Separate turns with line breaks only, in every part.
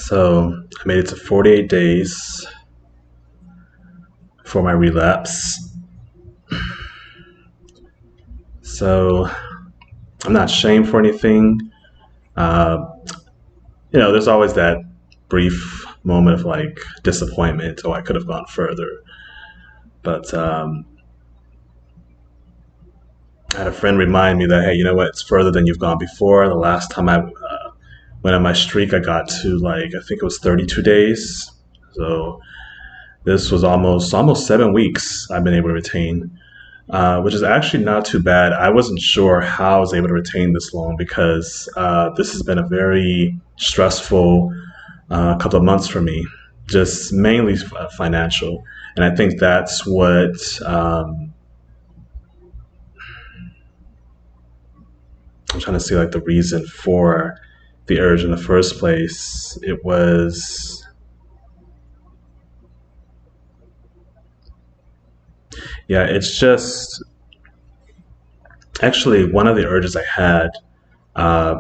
So I made it to 48 days for my relapse. So I'm not shamed for anything. Uh, there's always that brief moment of like disappointment. Oh, I could have gone further. But I had a friend remind me that, hey, you know what? It's further than you've gone before. The last time I went on my streak, I got to like, I think it was 32 days. So this was almost 7 weeks I've been able to retain, which is actually not too bad. I wasn't sure how I was able to retain this long because this has been a very stressful couple of months for me, just mainly financial. And I think that's what I'm trying to see, like the reason for the urge in the first place. It was, yeah, it's just actually one of the urges I had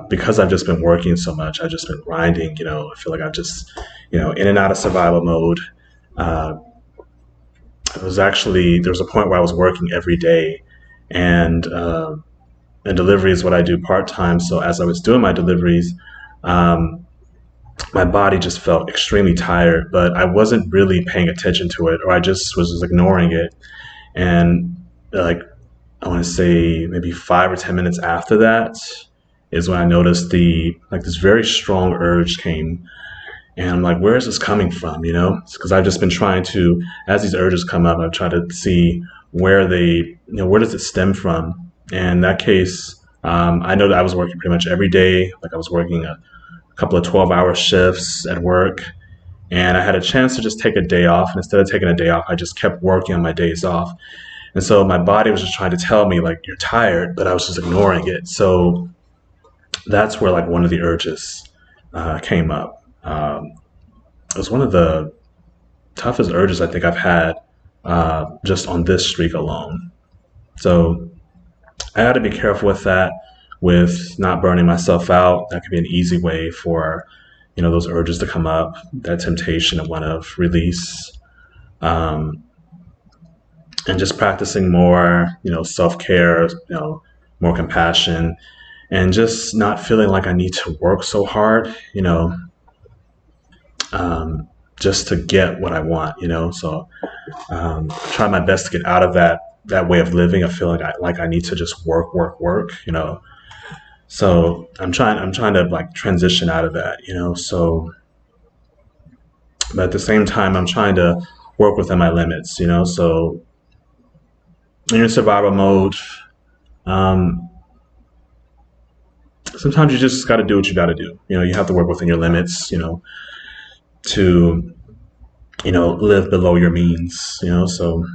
because I've just been working so much. I've just been grinding. I feel like I've just, in and out of survival mode. Uh, there was a point where I was working every day, and delivery is what I do part time. So as I was doing my deliveries, um, my body just felt extremely tired, but I wasn't really paying attention to it, or I just ignoring it. And like I want to say maybe 5 or 10 minutes after that is when I noticed this very strong urge came, and I'm like, where is this coming from? It's because I've just been trying to, as these urges come up, I've tried to see where does it stem from. And in that case, I know that I was working pretty much every day. Like I was working a couple of 12-hour shifts at work, and I had a chance to just take a day off. And instead of taking a day off, I just kept working on my days off. And so my body was just trying to tell me like, you're tired, but I was just ignoring it. So that's where like one of the urges came up. It was one of the toughest urges I think I've had just on this streak alone. So I had to be careful with that, with not burning myself out. That could be an easy way for, those urges to come up, that temptation to want to release. Um, and just practicing more, self-care, more compassion, and just not feeling like I need to work so hard, just to get what I want. So try my best to get out of that way of living. I feel like I need to just work, work, work. So I'm trying to like transition out of that. So, but at the same time, I'm trying to work within my limits. So in your survival mode, um, sometimes you just got to do what you got to do. You have to work within your limits. To live below your means. So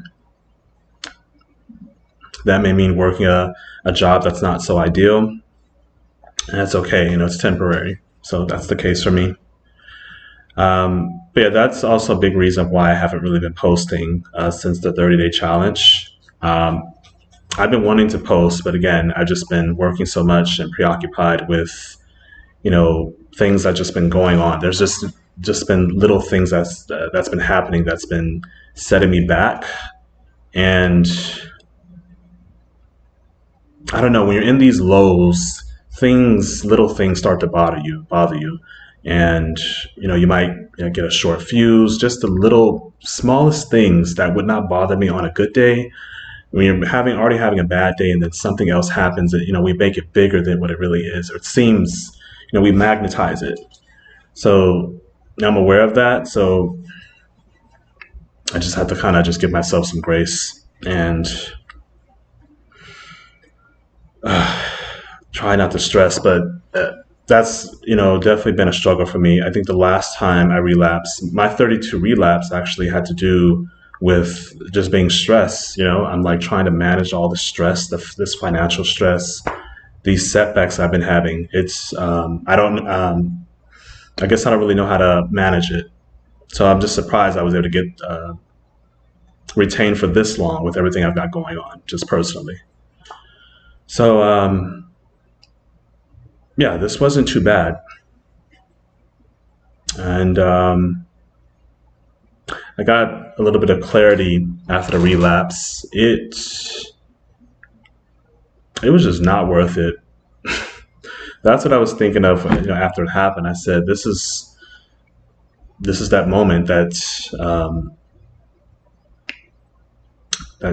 that may mean working a job that's not so ideal, and that's okay. It's temporary. So that's the case for me. But yeah, that's also a big reason why I haven't really been posting since the 30-day challenge. I've been wanting to post, but again, I've just been working so much and preoccupied with, things that just been going on. There's just been little things that's been happening that's been setting me back. And I don't know, when you're in these lows, little things start to bother you. And, you might get a short fuse, just the little smallest things that would not bother me on a good day. When you're already having a bad day and then something else happens that, we make it bigger than what it really is, or it seems, we magnetize it. So I'm aware of that. So I just have to kind of just give myself some grace and try not to stress. But that's, definitely been a struggle for me. I think the last time I relapsed, my 32 relapse actually had to do with just being stressed. I'm like trying to manage all the stress, this financial stress, these setbacks I've been having. It's, I guess I don't really know how to manage it. So I'm just surprised I was able to get retained for this long with everything I've got going on, just personally. So, yeah, this wasn't too bad. And I got a little bit of clarity after the relapse. It was just not worth it. That's what I was thinking of, after it happened. I said, this is that moment, that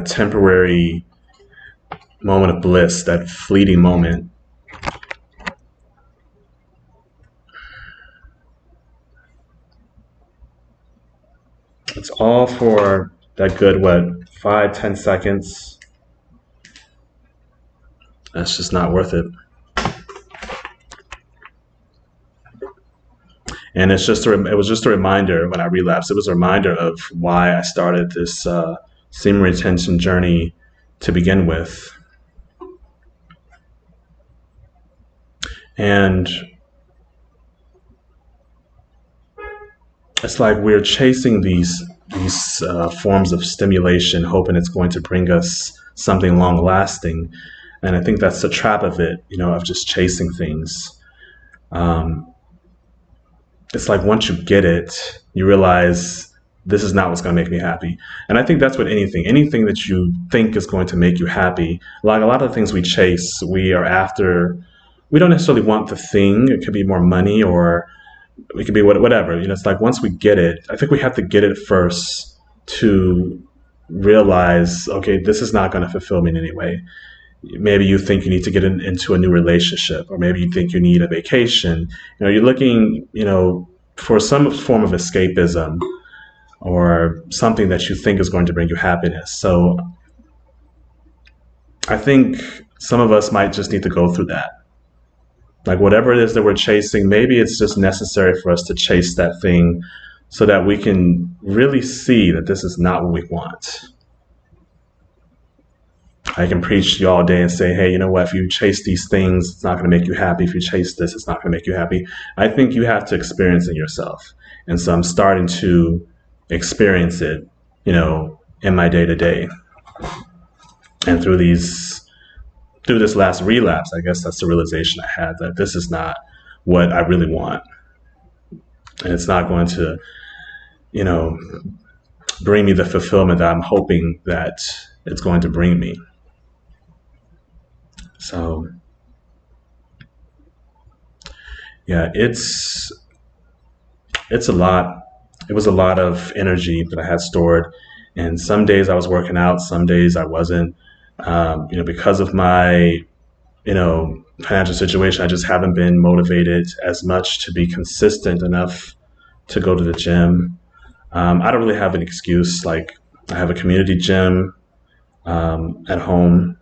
temporary moment of bliss, that fleeting moment. It's all for that good, 5-10 seconds. That's just not worth it. And it was just a reminder when I relapsed. It was a reminder of why I started this semen retention journey to begin with. And it's like we're chasing these forms of stimulation, hoping it's going to bring us something long lasting. And I think that's the trap of it, of just chasing things. It's like once you get it, you realize this is not what's going to make me happy. And I think that's what anything that you think is going to make you happy, like a lot of the things we chase, we don't necessarily want the thing. It could be more money, or it could be whatever. It's like once we get it, I think we have to get it first to realize, okay, this is not going to fulfill me in any way. Maybe you think you need to get into a new relationship, or maybe you think you need a vacation. You're looking, for some form of escapism or something that you think is going to bring you happiness. So I think some of us might just need to go through that. Like whatever it is that we're chasing, maybe it's just necessary for us to chase that thing so that we can really see that this is not what we want. I can preach to you all day and say, hey, you know what? If you chase these things, it's not going to make you happy. If you chase this, it's not going to make you happy. I think you have to experience it yourself. And so I'm starting to experience it, in my day to day. And through this last relapse, I guess that's the realization I had, that this is not what I really want. And it's not going to, bring me the fulfillment that I'm hoping that it's going to bring me. So, yeah, it's a lot. It was a lot of energy that I had stored. And some days I was working out, some days I wasn't. Because of my, financial situation, I just haven't been motivated as much to be consistent enough to go to the gym. I don't really have an excuse. Like, I have a community gym at home.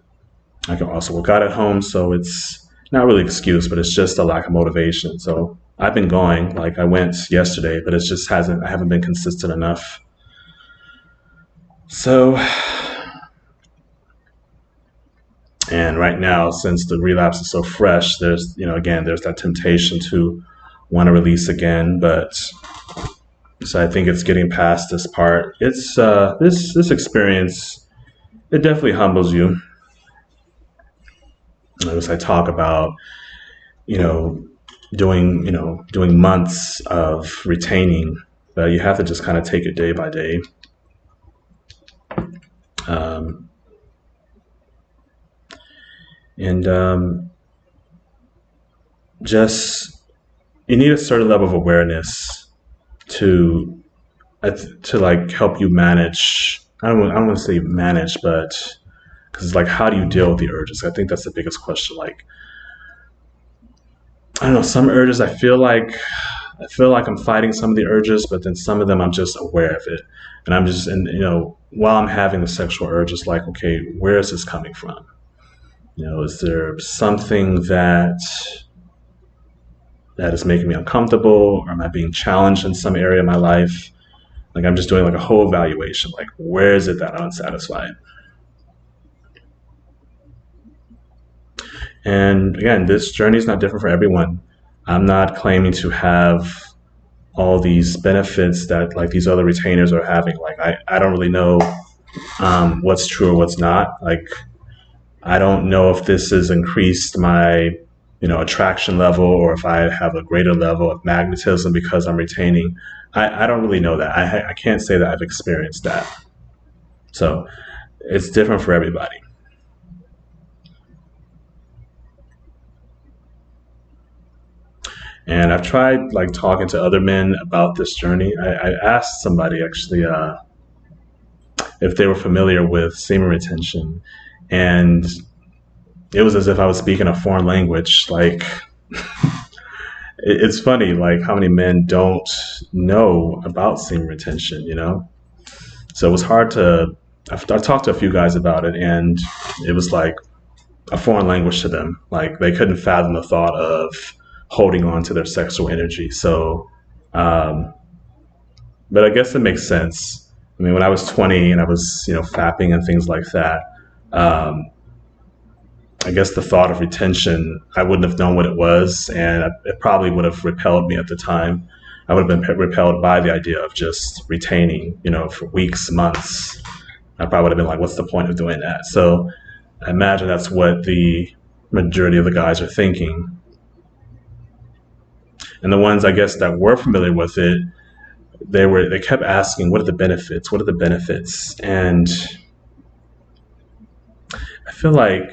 I can also work out at home, so it's not really an excuse, but it's just a lack of motivation. So I've been going, like I went yesterday, but I haven't been consistent enough. So, and right now, since the relapse is so fresh, there's that temptation to want to release again. But so I think it's getting past this part. It's this experience, it definitely humbles you. As I talk about, doing months of retaining, but you have to just kind of take it day by day. Just you need a certain level of awareness to like help you manage. I don't want to say manage, but because like, how do you deal with the urges? I think that's the biggest question. Like, I don't know, some urges I feel like I'm fighting some of the urges, but then some of them I'm just aware of it, and I'm just, while I'm having the sexual urges, like, okay, where is this coming from? Is there something that is making me uncomfortable, or am I being challenged in some area of my life? Like, I'm just doing like a whole evaluation, like, where is it that I'm unsatisfied? And again, this journey is not different for everyone. I'm not claiming to have all these benefits that like these other retainers are having. Like, I don't really know what's true or what's not. Like, I don't know if this has increased my attraction level, or if I have a greater level of magnetism because I'm retaining. I don't really know that. I can't say that I've experienced that. So it's different for everybody. And I've tried like talking to other men about this journey. I asked somebody actually if they were familiar with semen retention, and it was as if I was speaking a foreign language. Like it's funny, like how many men don't know about semen retention. So it was hard to. I talked to a few guys about it, and it was like a foreign language to them. Like they couldn't fathom the thought of holding on to their sexual energy. So, but I guess it makes sense. I mean, when I was 20 and I was, fapping and things like that, um, I guess the thought of retention, I wouldn't have known what it was, and it probably would have repelled me at the time. I would have been repelled by the idea of just retaining, for weeks, months. I probably would have been like, what's the point of doing that? So I imagine that's what the majority of the guys are thinking. And the ones I guess that were familiar with it, they kept asking, what are the benefits? What are the benefits? And I feel like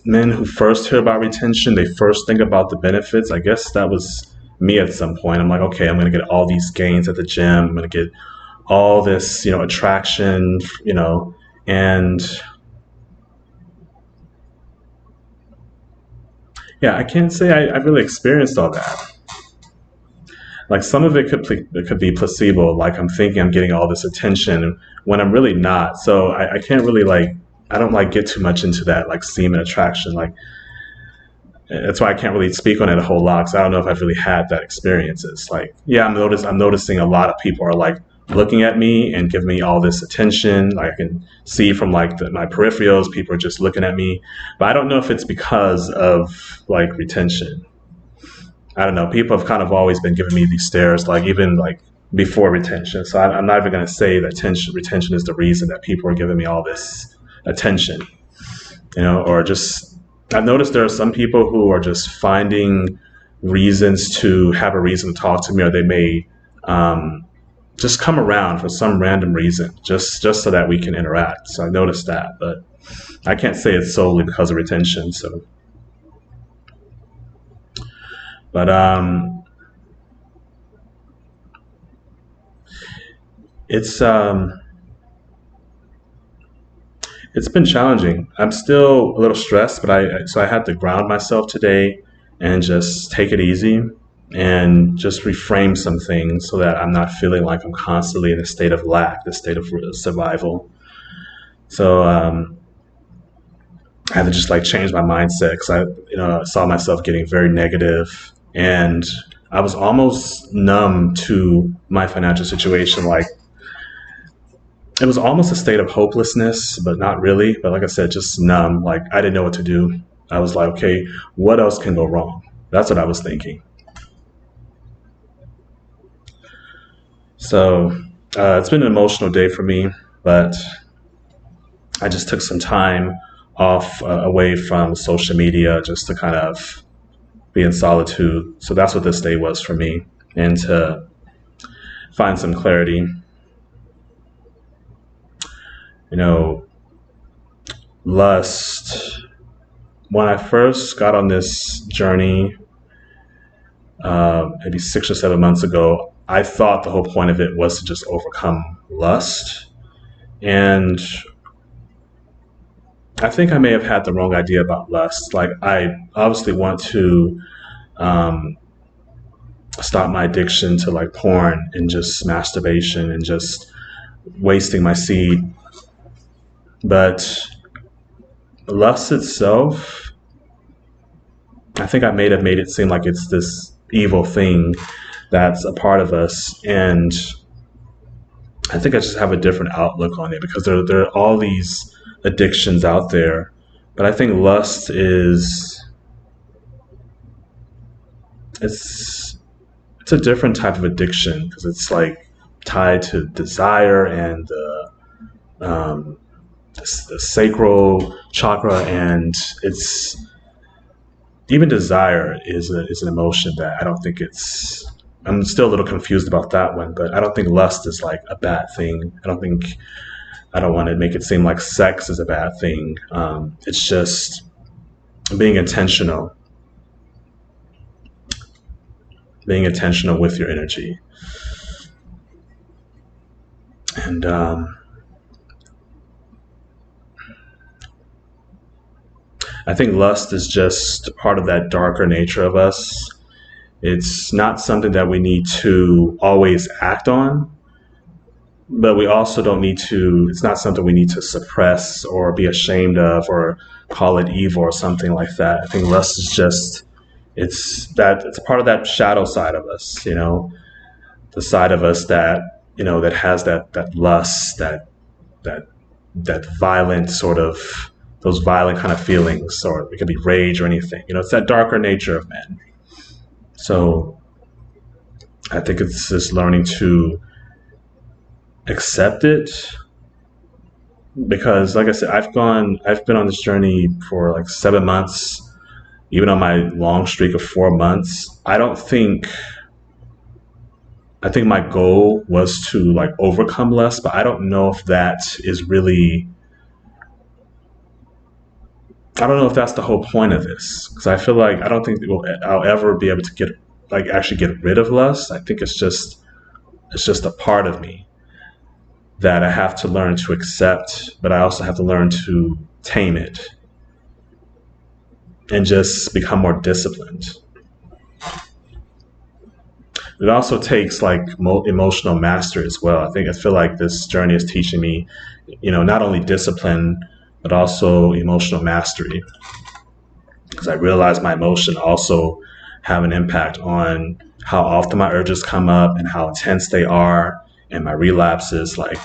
men who first hear about retention, they first think about the benefits. I guess that was me at some point. I'm like, okay, I'm going to get all these gains at the gym. I'm going to get all this, attraction, and yeah, I can't say I really experienced all that. Like some of it could be placebo. Like I'm thinking I'm getting all this attention when I'm really not. So I can't really like, I don't like get too much into that like semen attraction. Like that's why I can't really speak on it a whole lot, because I don't know if I've really had that experience. It's like, yeah, I'm noticing a lot of people are like looking at me and giving me all this attention. Like I can see from like my peripherals, people are just looking at me, but I don't know if it's because of like retention. I don't know. People have kind of always been giving me these stares, like even like before retention. So I'm not even going to say that retention is the reason that people are giving me all this attention, or just, I've noticed there are some people who are just finding reasons to have a reason to talk to me, or they may just come around for some random reason, just so that we can interact. So I noticed that, but I can't say it's solely because of retention. So, but it's it's been challenging. I'm still a little stressed, but I had to ground myself today and just take it easy and just reframe some things so that I'm not feeling like I'm constantly in a state of lack, the state of survival. So I had to just like change my mindset, because I saw myself getting very negative, and I was almost numb to my financial situation. Like it was almost a state of hopelessness, but not really. But like I said, just numb. Like I didn't know what to do. I was like, okay, what else can go wrong? That's what I was thinking. So it's been an emotional day for me, but I just took some time off away from social media just to kind of be in solitude. So that's what this day was for me, and to find some clarity. Lust. When I first got on this journey, maybe 6 or 7 months ago, I thought the whole point of it was to just overcome lust. And I think I may have had the wrong idea about lust. Like, I obviously want to um, stop my addiction to like porn and just masturbation and just wasting my seed. But lust itself, I think I may have made it seem like it's this evil thing that's a part of us. And I think I just have a different outlook on it, because there are all these addictions out there. But I think lust it's it's a different type of addiction, because it's like tied to desire and um, the sacral chakra, and it's even desire is an emotion that I don't think it's. I'm still a little confused about that one, but I don't think lust is like a bad thing. I don't want to make it seem like sex is a bad thing. It's just being intentional with your energy. And I think lust is just part of that darker nature of us. It's not something that we need to always act on, but we also don't need to, it's not something we need to suppress or be ashamed of or call it evil or something like that. I think lust is just, it's part of that shadow side of us, the side of us that, that has that lust, that violent sort of, those violent kind of feelings, or it could be rage or anything. It's that darker nature of men. So I think it's just learning to accept it, because like I said, I've been on this journey for like 7 months, even on my long streak of 4 months. I think my goal was to like overcome lust, but I don't know if that is really, I don't know if that's the whole point of this, because I feel like I don't think I'll ever be able to actually get rid of lust. I think it's just a part of me that I have to learn to accept, but I also have to learn to tame it and just become more disciplined. It also takes like emotional mastery as well. I feel like this journey is teaching me, not only discipline, but also emotional mastery. Because I realize my emotion also have an impact on how often my urges come up and how intense they are, and my relapses. Like,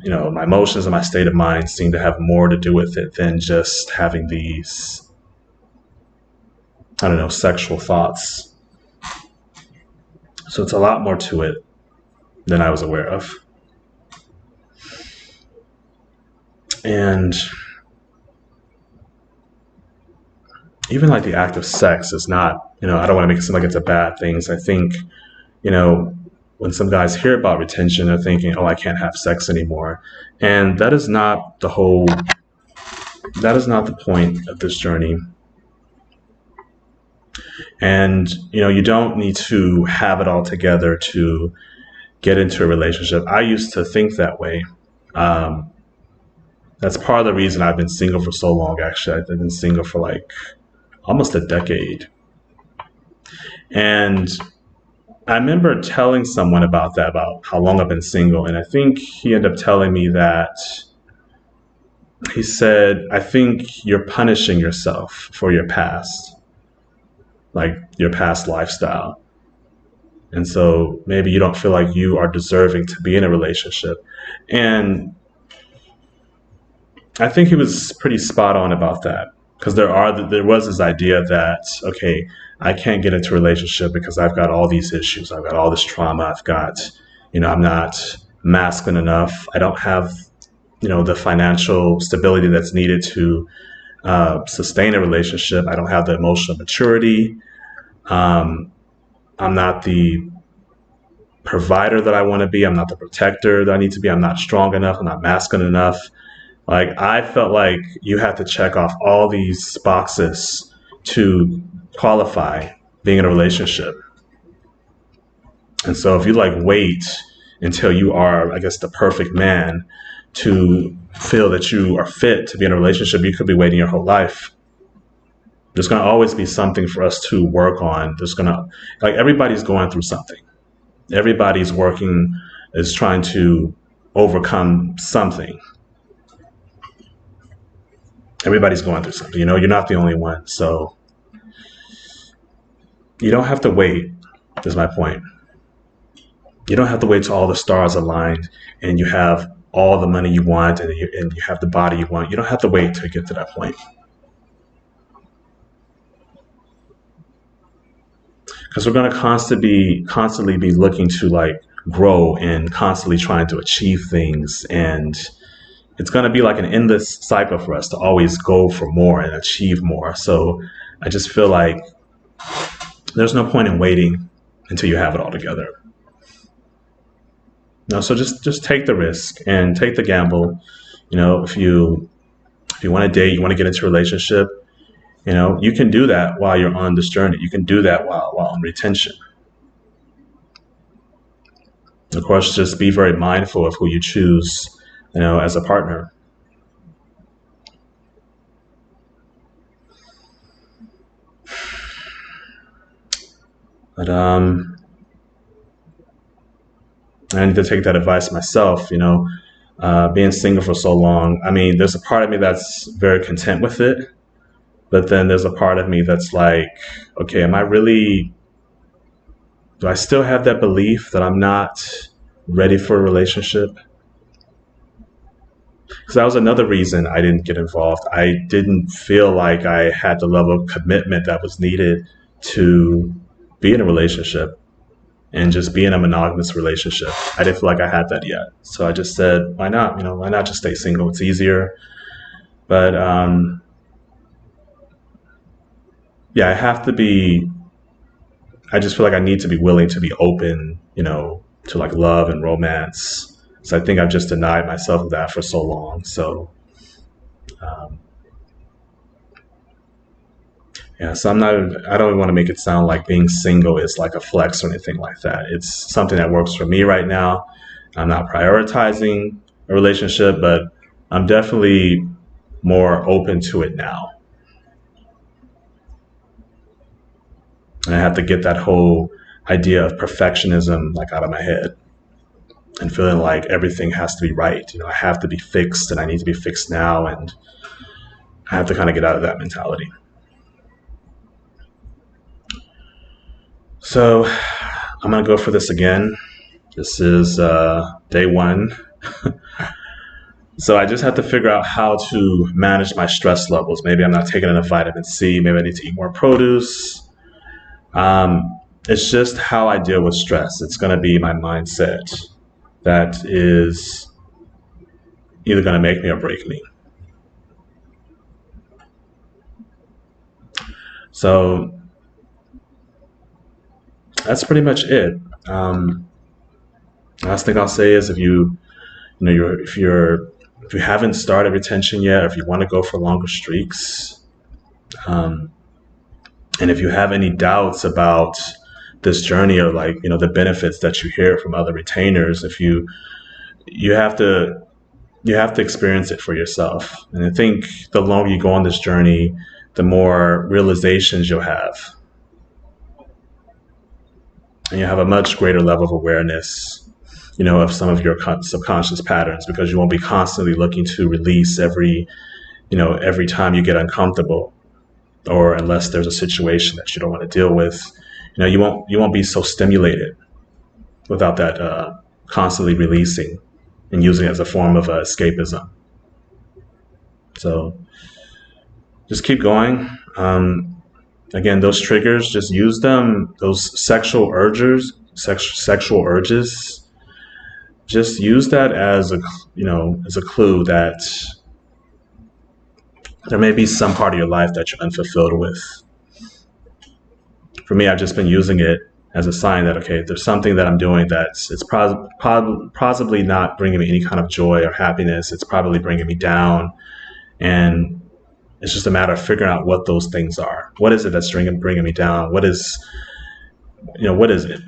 my emotions and my state of mind seem to have more to do with it than just having these, sexual thoughts. So it's a lot more to it than I was aware of. And even like the act of sex is not, I don't want to make it seem like it's a bad thing. So I think, when some guys hear about retention, they're thinking, oh, I can't have sex anymore. And that is not the point of this journey. And, you don't need to have it all together to get into a relationship. I used to think that way. That's part of the reason I've been single for so long, actually. I've been single for like almost a decade. And I remember telling someone about how long I've been single. And I think he ended up telling me that, he said, I think you're punishing yourself for your past, like your past lifestyle. And so maybe you don't feel like you are deserving to be in a relationship. And I think he was pretty spot on about that, because there was this idea that, okay, I can't get into a relationship because I've got all these issues. I've got all this trauma. I've got, I'm not masculine enough. I don't have, the financial stability that's needed to sustain a relationship. I don't have the emotional maturity. I'm not the provider that I want to be. I'm not the protector that I need to be. I'm not strong enough. I'm not masculine enough. Like, I felt like you had to check off all these boxes to qualify being in a relationship. And so if you wait until you are, I guess, the perfect man to feel that you are fit to be in a relationship, you could be waiting your whole life. There's going to always be something for us to work on. Everybody's going through something. Everybody's is trying to overcome something. Everybody's going through something. You're not the only one. So you don't have to wait, is my point. You don't have to wait till all the stars aligned and you have all the money you want and you have the body you want. You don't have to wait to get to that point. Because we're going to constantly be looking to grow and constantly trying to achieve things. And, it's going to be like an endless cycle for us to always go for more and achieve more. So I just feel like there's no point in waiting until you have it all together. No, so just take the risk and take the gamble. If you want to date, you want to get into a relationship, you can do that while you're on this journey. You can do that while on retention. Of course, just be very mindful of who you choose, as a partner. But I need to take that advice myself, being single for so long. I mean, there's a part of me that's very content with it, but then there's a part of me that's like, okay, do I still have that belief that I'm not ready for a relationship? Because that was another reason I didn't get involved. I didn't feel like I had the level of commitment that was needed to be in a relationship and just be in a monogamous relationship. I didn't feel like I had that yet. So I just said, why not? Why not just stay single? It's easier. But yeah, I just feel like I need to be willing to be open, to like love and romance. So I think I've just denied myself of that for so long. So yeah, so I don't want to make it sound like being single is like a flex or anything like that. It's something that works for me right now. I'm not prioritizing a relationship, but I'm definitely more open to it now. And I have to get that whole idea of perfectionism like out of my head and feeling like everything has to be right. I have to be fixed and I need to be fixed now. And I have to kind of get out of that mentality. So I'm going to go for this again. This is day 1. So I just have to figure out how to manage my stress levels. Maybe I'm not taking enough vitamin C. Maybe I need to eat more produce. It's just how I deal with stress. It's going to be my mindset that is either going to make me or break me. So that's pretty much it. Last thing I'll say is if you haven't started retention yet, or if you want to go for longer streaks, and if you have any doubts about this journey or the benefits that you hear from other retainers, if you have to experience it for yourself. And I think the longer you go on this journey, the more realizations you'll have. And you have a much greater level of awareness, of some of your subconscious patterns, because you won't be constantly looking to release every time you get uncomfortable, or unless there's a situation that you don't want to deal with. You won't be so stimulated without that constantly releasing and using it as a form of escapism. So just keep going. Again, those triggers, just use them. Those sexual urges, just use that as a clue that there may be some part of your life that you're unfulfilled with. For me, I've just been using it as a sign that, okay, there's something that I'm doing it's possibly not bringing me any kind of joy or happiness. It's probably bringing me down. And it's just a matter of figuring out what those things are. What is it that's bringing me down? What is it?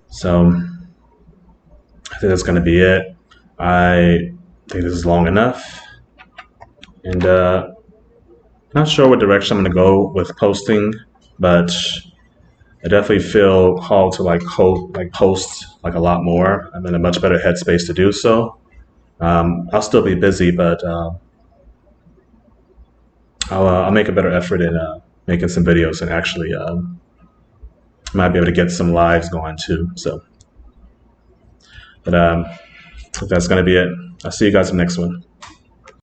So I think that's going to be it. I think this is long enough. And not sure what direction I'm going to go with posting, but I definitely feel called to post a lot more. I'm in a much better headspace to do so. I'll still be busy, but I'll make a better effort in making some videos, and actually might be able to get some lives going too. So, but that's going to be it. I'll see you guys in the next one.